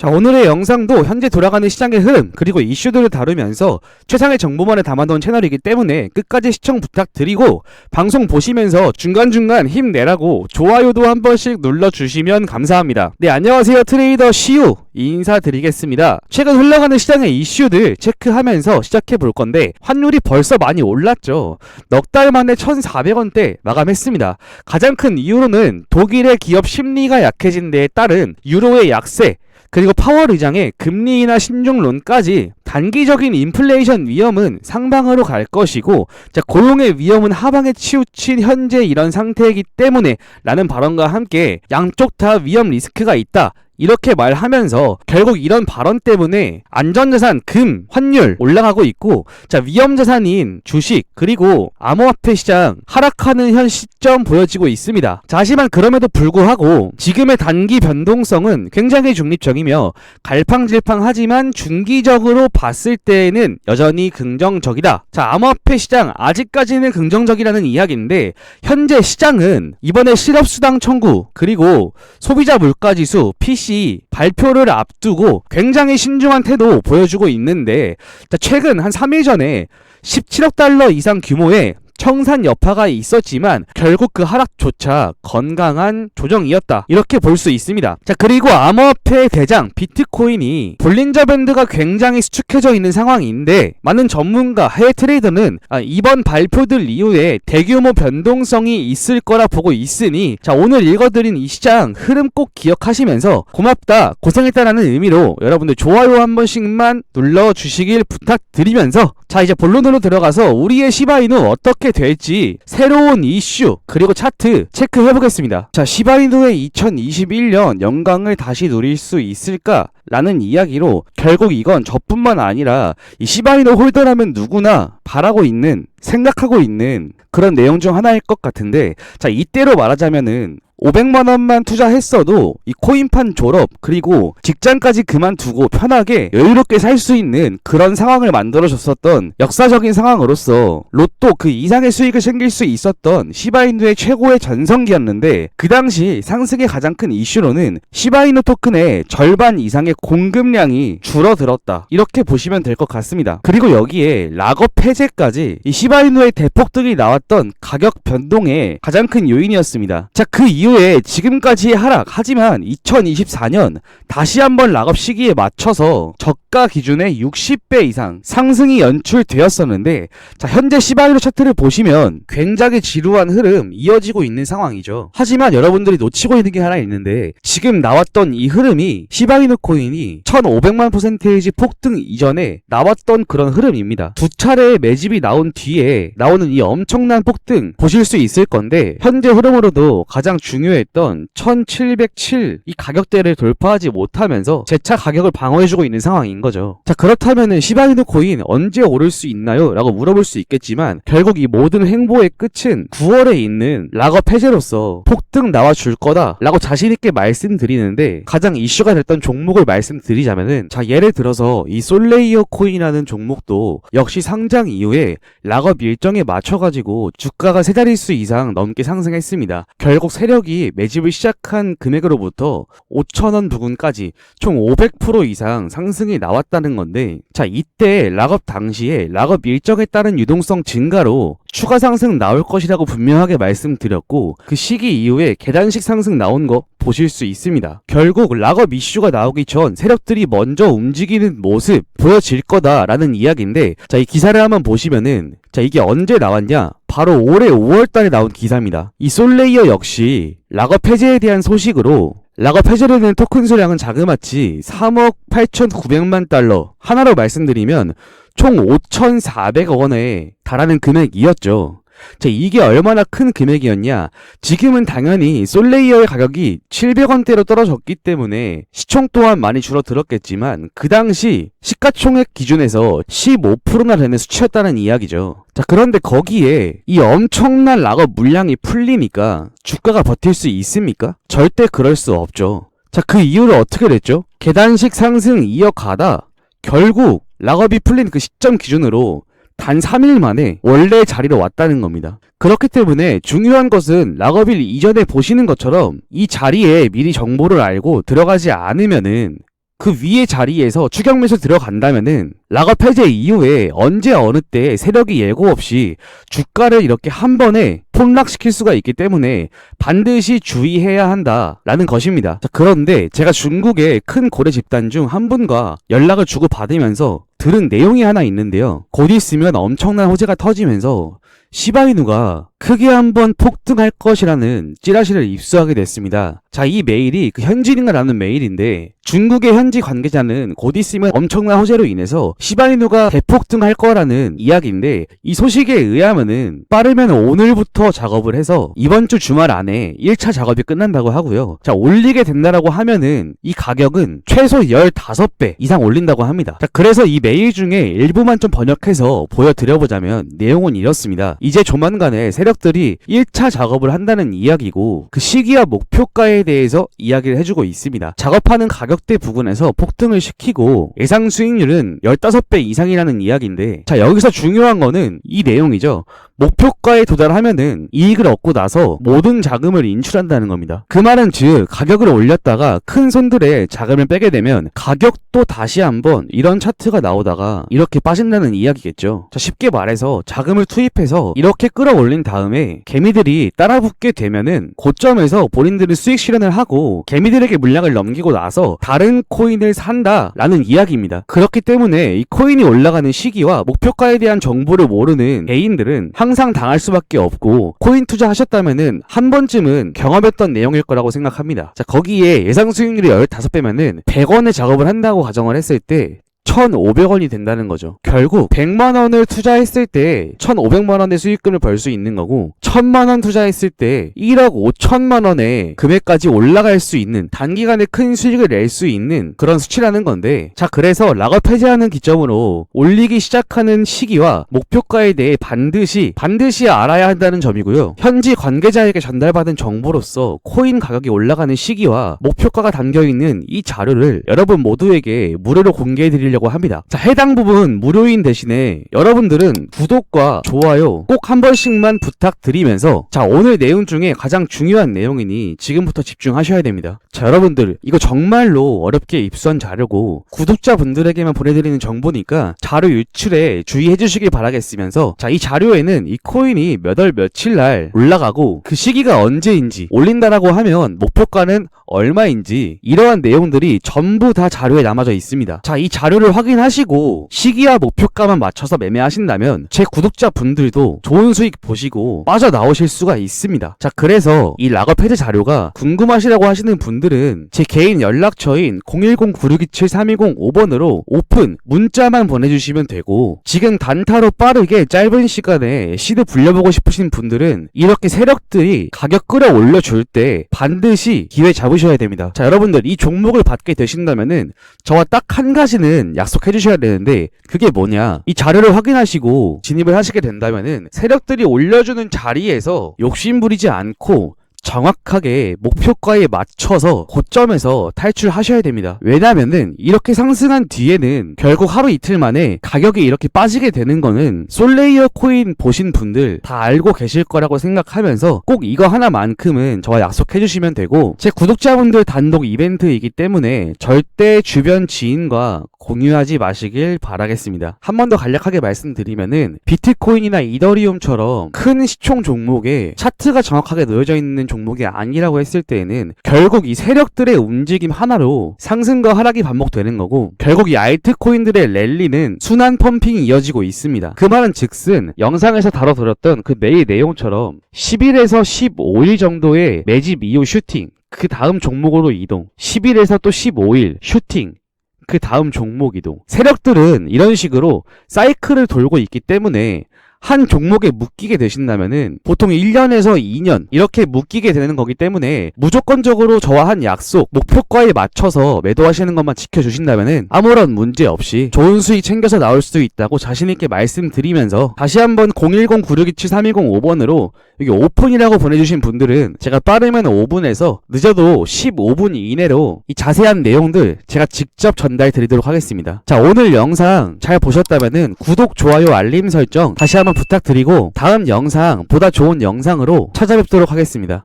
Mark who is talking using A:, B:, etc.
A: 자, 오늘의 영상도 현재 돌아가는 시장의 흐름 그리고 이슈들을 다루면서 최상의 정보만을 담아놓은 채널이기 때문에 끝까지 시청 부탁드리고 방송 보시면서 중간중간 힘내라고 좋아요도 한 번씩 눌러주시면 감사합니다. 네, 안녕하세요. 트레이더 시우 인사드리겠습니다. 최근 흘러가는 시장의 이슈들 체크하면서 시작해볼 건데 환율이 벌써 많이 올랐죠. 넉 달 만에 1,400원대 마감했습니다. 가장 큰 이유로는 독일의 기업 심리가 약해진 데에 따른 유로의 약세 그리고 파월 의장의 금리 인하 신중론까지 단기적인 인플레이션 위험은 상방으로 갈 것이고 고용의 위험은 하방에 치우친 현재 이런 상태이기 때문에 라는 발언과 함께 양쪽 다 위험 리스크가 있다. 이렇게 말하면서 결국 이런 발언 때문에 안전자산, 금, 환율 올라가고 있고 위험자산인 주식 그리고 암호화폐 시장 하락하는 현 시점 보여지고 있습니다. 하지만 그럼에도 불구하고 지금의 단기 변동성은 굉장히 중립적이며 갈팡질팡하지만 중기적으로 봤을 때에는 여전히 긍정적이다. 암호화폐 시장 아직까지는 긍정적이라는 이야기인데 현재 시장은 이번에 실업수당 청구 그리고 소비자 물가지수 PC 발표를 앞두고 굉장히 신중한 태도 보여주고 있는데 최근 한 3일 전에 17억 달러 이상 규모의 청산 여파가 있었지만 결국 그 하락조차 건강한 조정이었다. 이렇게 볼 수 있습니다. 그리고 암호화폐의 대장 비트코인이 볼린저 밴드가 굉장히 수축해져 있는 상황인데 많은 전문가, 해외 트레이더는 이번 발표들 이후에 대규모 변동성이 있을 거라 보고 있으니 오늘 읽어드린 이 시장 흐름 꼭 기억하시면서 고맙다, 고생했다라는 의미로 여러분들 좋아요 한 번씩만 눌러주시길 부탁드리면서 이제 본론으로 들어가서 우리의 시바이누 어떻게 될지 새로운 이슈 그리고 차트 체크해보겠습니다. 시바이누의 2021년 영광을 다시 누릴 수 있을까? 라는 이야기로 결국 이건 저뿐만 아니라 이 시바이누 홀더라면 누구나 바라고 있는, 생각하고 있는 그런 내용 중 하나일 것 같은데 이때로 말하자면은 500만원만 투자했어도 이 코인판 졸업 그리고 직장까지 그만두고 편하게 여유롭게 살 수 있는 그런 상황을 만들어줬었던 역사적인 상황으로서 로또 그 이상의 수익을 챙길 수 있었던 시바이누의 최고의 전성기였는데 그 당시 상승의 가장 큰 이슈로는 시바이누 토큰의 절반 이상의 공급량이 줄어들었다. 이렇게 보시면 될 것 같습니다. 그리고 여기에 락업 폐쇄까지 이 시바이누의 대폭등이 나왔던 가격 변동의 가장 큰 요인이었습니다. 그 이후에 지금까지의 하락, 하지만 2024년 다시 한번 락업 시기에 맞춰서 저가 기준의 60배 이상 상승이 연출되었었는데 현재 시바이누 차트를 보시면 굉장히 지루한 흐름 이어지고 있는 상황이죠. 하지만 여러분들이 놓치고 있는 게 하나 있는데 지금 나왔던 이 흐름이 시바이누 코인이 1500만 퍼센테이지 폭등 이전에 나왔던 그런 흐름입니다. 두 차례의 매집이 나온 뒤에 나오는 이 엄청난 폭등 보실 수 있을 건데 현재 흐름으로도 가장 중요했던 1707 이 가격대를 돌파하지 못하면서 재차 가격을 방어해주고 있는 상황인 거죠. 그렇다면은 시바이누 코인 언제 오를 수 있나요? 라고 물어볼 수 있겠지만 결국 이 모든 행보의 끝은 9월에 있는 락업 해제로서 폭등 나와줄 거다 라고 자신있게 말씀드리는데 가장 이슈가 됐던 종목을 말씀드리자면은 예를 들어서 이 솔레이어 코인이라는 종목도 역시 상장 이후에 락업 일정에 맞춰가지고 주가가 세 자릿수 이상 넘게 상승했습니다. 결국 세력이 매집을 시작한 금액으로부터 5,000원 부근까지 총 500% 이상 상승이 나왔다는 건데 이때 락업 당시에 락업 일정에 따른 유동성 증가로 추가 상승 나올 것이라고 분명하게 말씀드렸고 그 시기 이후에 계단식 상승 나온 거 보실 수 있습니다. 결국 락업 이슈가 나오기 전 세력들이 먼저 움직이는 모습 보여질 거다라는 이야기인데 이 기사를 한번 보시면은 이게 언제 나왔냐? 바로 올해 5월달에 나온 기사입니다. 이 솔레이어 역시 락업 해제에 대한 소식으로 락업 해제로 된 토큰 수량은 자그마치 3억 8,900만 달러 하나로 말씀드리면 총 5,400억 원에 달하는 금액이었죠. 이게 얼마나 큰 금액이었냐? 지금은 당연히 솔레이어의 가격이 700원대로 떨어졌기 때문에 시총 또한 많이 줄어들었겠지만 그 당시 시가총액 기준에서 15%나 되는 수치였다는 이야기죠. 그런데 거기에 이 엄청난 락업 물량이 풀리니까 주가가 버틸 수 있습니까? 절대 그럴 수 없죠. 그 이유를 어떻게 됐죠? 계단식 상승 이어가다 결국 락업이 풀린 그 시점 기준으로 단 3일 만에 원래 자리로 왔다는 겁니다. 그렇기 때문에 중요한 것은 락업일 이전에 보시는 것처럼 이 자리에 미리 정보를 알고 들어가지 않으면은 그 위의 자리에서 추격 매수 들어간다면은 락업 해제 이후에 언제 어느 때 세력이 예고 없이 주가를 이렇게 한 번에 폭락시킬 수가 있기 때문에 반드시 주의해야 한다라는 것입니다. 자, 그런데 제가 중국의 큰 고래 집단 중 한 분과 연락을 주고 받으면서 들은 내용이 하나 있는데요. 곧 있으면 엄청난 호재가 터지면서 시바이누가 크게 한번 폭등할 것이라는 찌라시를 입수하게 됐습니다. 자, 이 메일이 그 현지인가라는 메일인데 중국의 현지 관계자는 곧 있으면 엄청난 호재로 인해서 시바이누가 대폭등할 거라는 이야기인데 이 소식에 의하면은 빠르면 오늘부터 작업을 해서 이번 주 주말 안에 1차 작업이 끝난다고 하고요. 자, 올리게 된다라고 하면은 이 가격은 최소 15배 이상 올린다고 합니다. 자, 그래서 이 메일 중에 일부만 좀 번역해서 보여드려보자면 내용은 이렇습니다. 이제 조만간에 세력들이 1차 작업을 한다는 이야기고 그 시기와 목표가에 대해서 이야기를 해주고 있습니다. 작업하는 가격대 부근에서 폭등을 시키고 예상 수익률은 15배 이상이라는 이야기인데 자, 여기서 중요한 거는 이 내용이죠. 목표가에 도달하면은 이익을 얻고 나서 모든 자금을 인출한다는 겁니다. 그 말은 즉 가격을 올렸다가 큰 손들의 자금을 빼게 되면 가격도 다시 한번 이런 차트가 나오다가 이렇게 빠진다는 이야기겠죠. 자, 쉽게 말해서 자금을 투입해서 이렇게 끌어올린 다음에 개미들이 따라붙게 되면은 고점에서 본인들은 수익 실현을 하고 개미들에게 물량을 넘기고 나서 다른 코인을 산다라는 이야기입니다. 그렇기 때문에 이 코인이 올라가는 시기와 목표가에 대한 정보를 모르는 개인들은 항상 당할 수밖에 없고 코인 투자하셨다면은 한 번쯤은 경험했던 내용일 거라고 생각합니다. 자, 거기에 예상 수익률이 15배면은 100원의 작업을 한다고 가정을 했을 때 1,500원이 된다는 거죠. 결국 100만원을 투자했을 때 1,500만원의 수익금을 벌 수 있는 거고 1,000만원 투자했을 때 1억 5천만원의 금액까지 올라갈 수 있는 단기간에 큰 수익을 낼 수 있는 그런 수치라는 건데 자, 그래서 락업 해제하는 기점으로 올리기 시작하는 시기와 목표가에 대해 반드시 알아야 한다는 점이고요. 현지 관계자에게 전달받은 정보로서 코인 가격이 올라가는 시기와 목표가가 담겨있는 이 자료를 여러분 모두에게 무료로 공개해드리려고 합니다. 자, 해당 부분 무료인 대신에 여러분들은 구독과 좋아요 꼭 한 번씩만 부탁드리면서 자, 오늘 내용 중에 가장 중요한 내용이니 지금부터 집중하셔야 됩니다. 자, 여러분들 이거 정말로 어렵게 입수한 자료고 구독자분들에게만 보내드리는 정보니까 자료 유출에 주의해 주시길 바라겠으면서 자, 이 자료에는 이 코인이 몇 월 며칠 날 올라가고 그 시기가 언제인지 올린다라고 하면 목표가는 얼마인지 이러한 내용들이 전부 다 자료에 남아져 있습니다. 자, 이 자료를 확인하시고 시기와 목표가만 맞춰서 매매하신다면 제 구독자분들도 좋은 수익 보시고 빠져나오실 수가 있습니다. 자, 그래서 이 락업 해제 자료가 궁금하시다고 하시는 분들은 제 개인 연락처인 010-9627-3205번으로 오픈 문자만 보내주시면 되고 지금 단타로 빠르게 짧은 시간에 시드 불려보고 싶으신 분들은 이렇게 세력들이 가격 끌어올려줄 때 반드시 기회 잡으셔야 됩니다. 자, 여러분들 이 종목을 받게 되신다면은 저와 딱 한 가지는 약속해 주셔야 되는데 그게 뭐냐, 이 자료를 확인하시고 진입을 하시게 된다면은 세력들이 올려주는 자리에서 욕심 부리지 않고 정확하게 목표가에 맞춰서 고점에서 탈출하셔야 됩니다. 왜냐면은 이렇게 상승한 뒤에는 결국 하루 이틀 만에 가격이 이렇게 빠지게 되는 거는 솔레이어 코인 보신 분들 다 알고 계실 거라고 생각하면서 꼭 이거 하나만큼은 저와 약속해 주시면 되고 제 구독자분들 단독 이벤트이기 때문에 절대 주변 지인과 공유하지 마시길 바라겠습니다. 한 번 더 간략하게 말씀드리면은 비트코인이나 이더리움처럼 큰 시총 종목에 차트가 정확하게 놓여져 있는 종목이 아니라고 했을 때에는 결국 이 세력들의 움직임 하나로 상승과 하락이 반복되는 거고 결국 이 알트코인들의 랠리는 순환 펌핑이 이어지고 있습니다. 그 말은 즉슨 영상에서 다뤄드렸던 그 메일 내용처럼 10일에서 15일 정도의 매집 이후 슈팅, 그 다음 종목으로 이동, 10일에서 또 15일 슈팅, 그 다음 종목 이동. 세력들은 이런 식으로 사이클을 돌고 있기 때문에 한 종목에 묶이게 되신다면은 보통 1년에서 2년 이렇게 묶이게 되는 거기 때문에 무조건적으로 저와 한 약속, 목표가에 맞춰서 매도하시는 것만 지켜주신다면은 아무런 문제 없이 좋은 수익 챙겨서 나올 수도 있다고 자신있게 말씀드리면서 다시 한번 010-9627-3205번으로 여기 오픈이라고 보내주신 분들은 제가 빠르면 5분에서 늦어도 15분 이내로 이 자세한 내용들 제가 직접 전달 드리도록 하겠습니다. 자, 오늘 영상 잘 보셨다면은 구독, 좋아요, 알림 설정 다시 한번 부탁드리고 다음 영상 보다 좋은 영상으로 찾아뵙도록 하겠습니다.